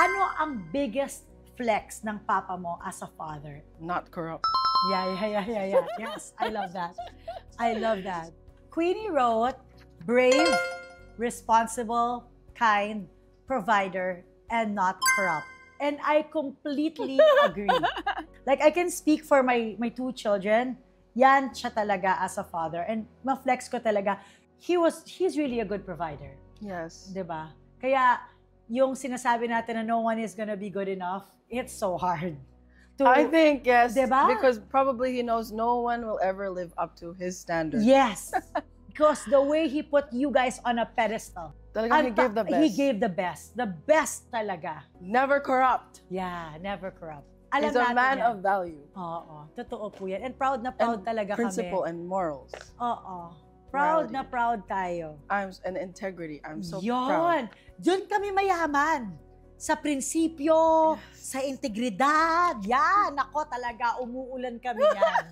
Ano ang biggest flex ng papa mo as a father? Not corrupt. Yeah. Yes, I love that. I love that. Queenie wrote, brave, responsible, kind, provider, and not corrupt. And I completely agree. Like, I can speak for my two children. Yan siya talaga as a father. And ma-flex ko talaga, he's really a good provider. Yes. Diba? Kaya, yung sinasabi natin na no one is gonna be good enough, it's so hard. I think, yes. Diba? Because probably he knows no one will ever live up to his standards. Yes. Because the way he put you guys on a pedestal. Talagang he gave the best. He gave the best. The best talaga. Never corrupt. Yeah, never corrupt. He's a man of value. Oo, totoo po yan. And proud na proud talaga principle kami. and morals. Oo. Proud na proud tayo. And integrity. I'm so Yon. proud. Doon kami mayaman. Sa prinsipyo, sa integridad. Yan, ako talaga, umuulan kami yan.